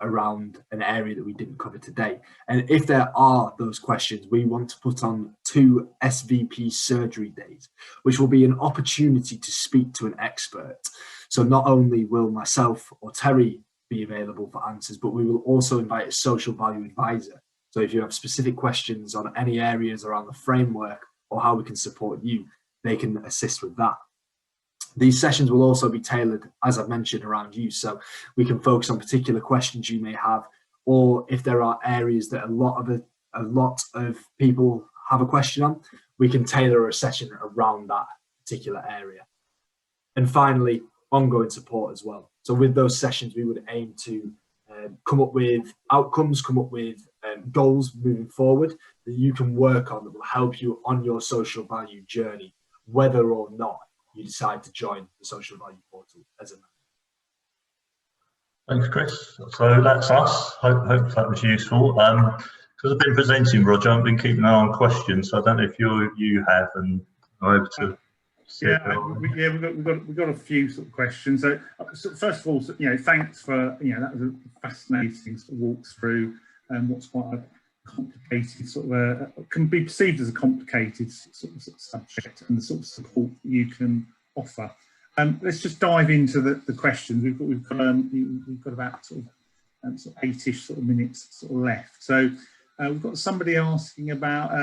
around an area that we didn't cover today. And if there are those questions, we want to put on 2 SVP surgery days, which will be an opportunity to speak to an expert. So not only will myself or Terry be available for answers, but we will also invite a social value advisor. So if you have specific questions on any areas around the framework or how we can support you, they can assist with that. These sessions will also be tailored, as I've mentioned, around you. So we can focus on particular questions you may have, or if there are areas that a lot of people have a question on, we can tailor a session around that particular area. And finally, ongoing support as well. So with those sessions, we would aim to come up with outcomes, come up with goals moving forward that you can work on, that will help you on your social value journey, whether or not you decide to join the social value portal as a member. Thanks, Chris. So that's us. Hope that was useful. Because I've been presenting, Roger, I've been keeping an eye on questions. So I don't know if you have and are able to. We've got a few sort of questions. So first of all, thanks for that was a fascinating sort of walkthrough, and what's quite a complicated sort of can be perceived as a complicated sort of subject, and the sort of support you can offer. Let's just dive into the questions. We've got about sort of 8-ish sort of minutes sort of left. So we've got somebody asking about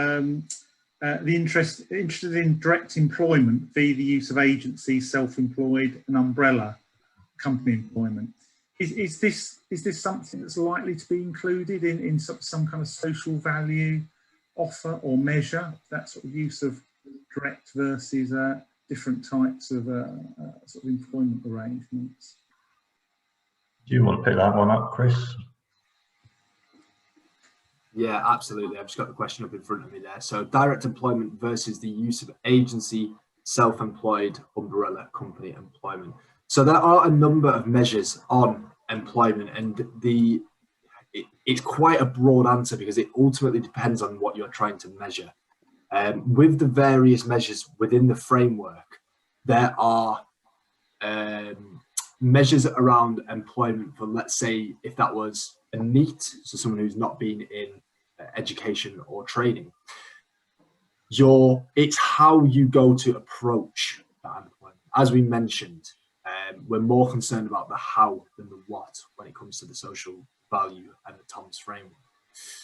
interested in direct employment via the use of agency, self-employed, and umbrella company employment. Is this something that's likely to be included in some kind of social value offer or measure, that sort of use of direct versus different types of sort of employment arrangements? Do you want to pick that one up, Chris? Yeah, absolutely. I've just got the question up in front of me there. So direct employment versus the use of agency, self-employed, umbrella company employment. So there are a number of measures on employment, and it's quite a broad answer because it ultimately depends on what you're trying to measure. With the various measures within the framework, there are measures around employment for, let's say, if that was a NEET, so someone who's not been in education or training. It's how you go to approach that employment. As we mentioned, we're more concerned about the how than the what when it comes to the social value and the TOMS framework.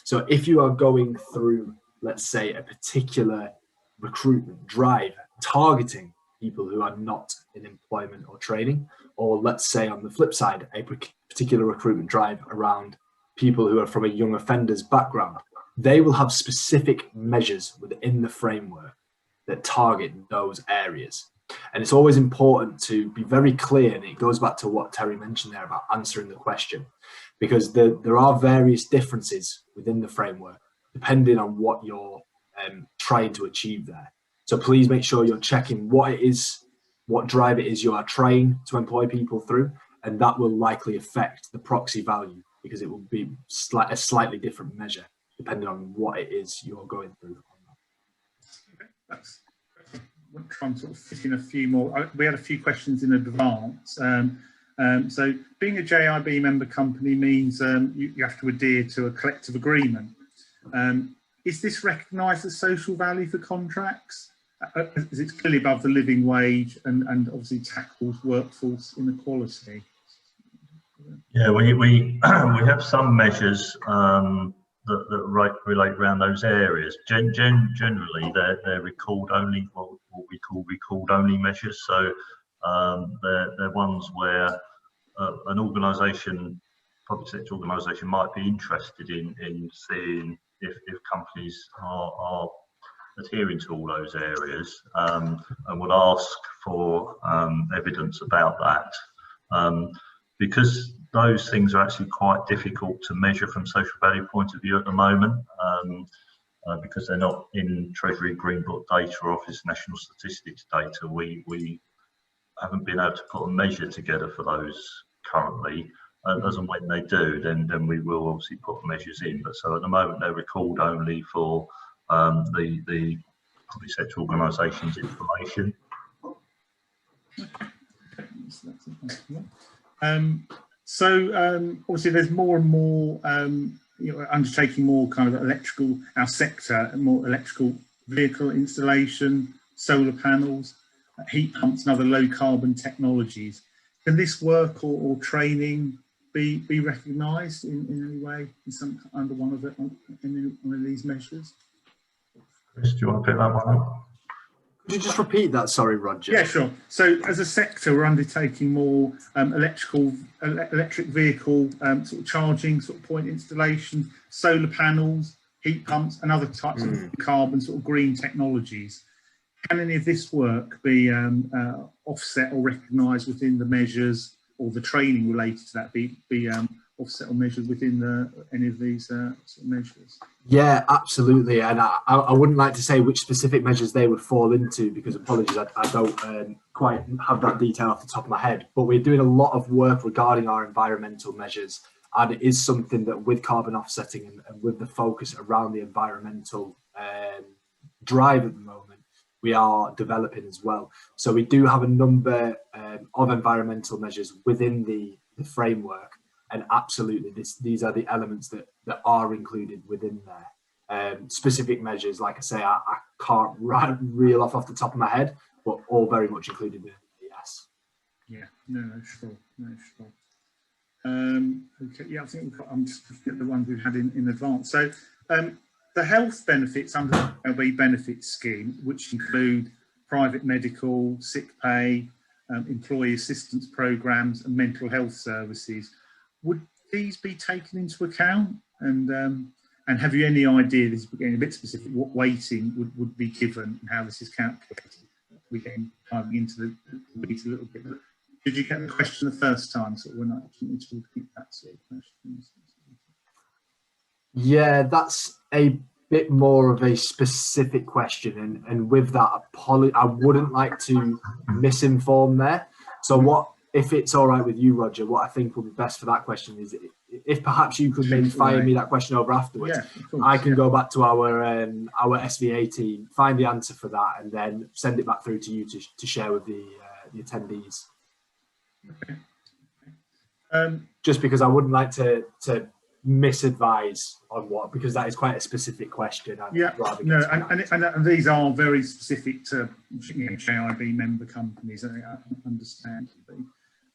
So if you are going through, let's say, a particular recruitment drive targeting people who are not in employment or training, or let's say on the flip side, a particular recruitment drive around people who are from a young offenders background, they will have specific measures within the framework that target those areas. And it's always important to be very clear, and it goes back to what Terry mentioned there about answering the question, because there are various differences within the framework depending on what you're trying to achieve there. So please make sure you're checking what drive it is you are trying to employ people through, and that will likely affect the proxy value because it will be a slightly different measure depending on what it is you're going through. Okay, we'll try and sort of fit in a few more. We had a few questions in advance. So being a JIB member company means you have to adhere to a collective agreement. Is this recognised as social value for contracts? As it's clearly above the living wage and obviously tackles workforce inequality. Yeah, we have some measures that relate around those areas. Generally, they're record only, what we call record only measures. So they're ones where an organisation, public sector organisation, might be interested in seeing if companies are adhering to all those areas, and would ask for evidence about that, because those things are actually quite difficult to measure from social value point of view at the moment, because they're not in Treasury Green Book data or Office National Statistics data. We haven't been able to put a measure together for those currently. As and when they do, then we will obviously put measures in. But so at the moment, they record only for the public sector organisations' information. Obviously there's more and more undertaking more kind of electrical, our sector, more electrical vehicle installation, solar panels, heat pumps and other low carbon technologies. Can this work or training be recognised in any way under one of these measures? Chris, do you want to pick that one up? Could you just repeat that? Sorry, Roger. Yeah, sure. So as a sector, we're undertaking more electric vehicle sort of charging sort of point installation, solar panels, heat pumps, and other types of carbon sort of green technologies. Can any of this work be offset or recognised within the measures, or the training related to that be offset or measured within any of these sort of measures? Yeah, absolutely. And I wouldn't like to say which specific measures they would fall into, because apologies, I don't quite have that detail off the top of my head. But we're doing a lot of work regarding our environmental measures, and it is something that with carbon offsetting and with the focus around the environmental drive at the moment, we are developing as well. So we do have a number of environmental measures within the framework. And absolutely, these are the elements that are included within there. Specific measures, like I say, I can't reel off the top of my head, but all very much included within the yes. Yeah, no, sure. Okay, yeah, I think I'm just looking at the ones we've had in advance. So the health benefits under the JIB benefits scheme, which include private medical, sick pay, employee assistance programs, and mental health services. Would these be taken into account? And have you any idea, this is getting a bit specific, what weighting would be given and how this is calculated? We're getting diving into the weeds a little bit. Did you get the question the first time? So we're not need to repeat that sort of question. Yeah, that's a bit more of a specific question, and with that, I wouldn't like to misinform there. So what, if it's all right with you, Roger, what I think would be best for that question is if perhaps you could maybe fire me that question over afterwards. Yeah, of course, I can go back to our SVA team, find the answer for that, and then send it back through to you to share with the attendees. Okay. Just because I wouldn't like to misadvise on what, because that is quite a specific question. Yeah, no, and these are very specific to JIB member companies, I understand.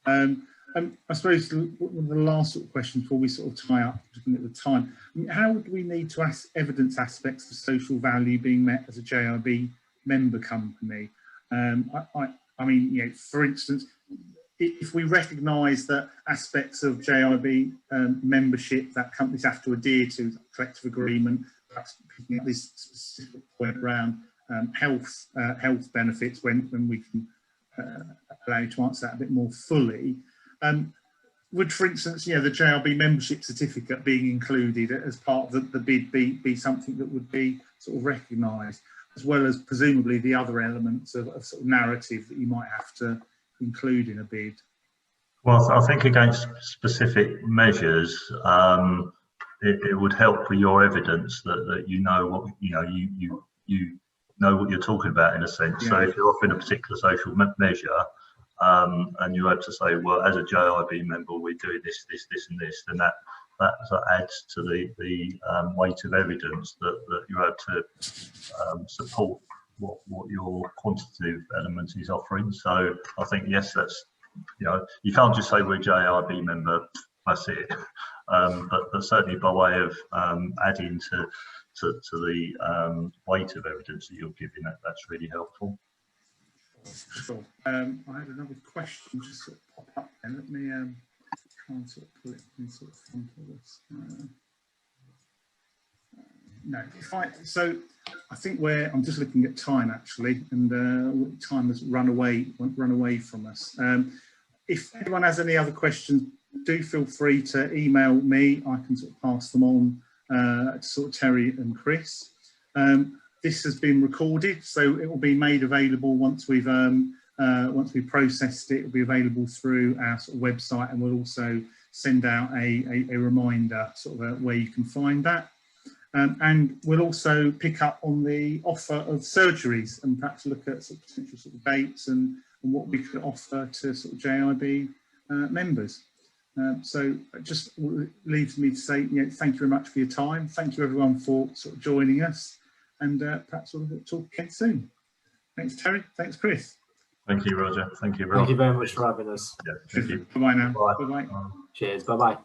I suppose one of the last sort of questions before we sort of tie up, looking at the time, how would we need to evidence aspects of social value being met as a JIB member company? I mean, for instance, if we recognise that aspects of JIB membership that companies have to adhere to, collective agreement, perhaps picking up this specific point around health benefits, when we can allow you to answer that a bit more fully, would, for instance, the JIB membership certificate being included as part of the bid be something that would be sort of recognised, as well as presumably the other elements of sort of narrative that you might have to include in a bid? Well, I think against specific measures, it would help with your evidence that you know what you know what you're talking about, in a sense. Yeah. So if you're offering a particular social measure, and you're able to say, well, as a JIB member, we're doing this, and this, then that adds to the weight of evidence that you're able to support what your quantitative element is offering. So I think, yes, that's, you can't just say we're a JIB member, that's it. But certainly by way of adding to the weight of evidence that you're giving, that's really helpful. Sure. I had another question just sort of pop up then. Let me try and sort of pull it in sort of front of us. No, so I think I'm just looking at time actually, and time has run away from us. If anyone has any other questions, do feel free to email me. I can sort of pass them on to sort of Terry and Chris. This has been recorded, so it will be made available once we've processed it. It will be available through our sort of website, and we'll also send out a reminder sort of where you can find that. And we'll also pick up on the offer of surgeries and perhaps look at sort of potential sort of dates and what we could offer to sort of JIB members. So it just leaves me to say, thank you very much for your time. Thank you everyone for sort of joining us, and perhaps we'll talk again soon. Thanks, Terry. Thanks, Chris. Thank you, Roger. Thank you, Thank you very much for having us. Yeah, thank you. Bye-bye now. Bye. Bye-bye. Cheers. Bye-bye.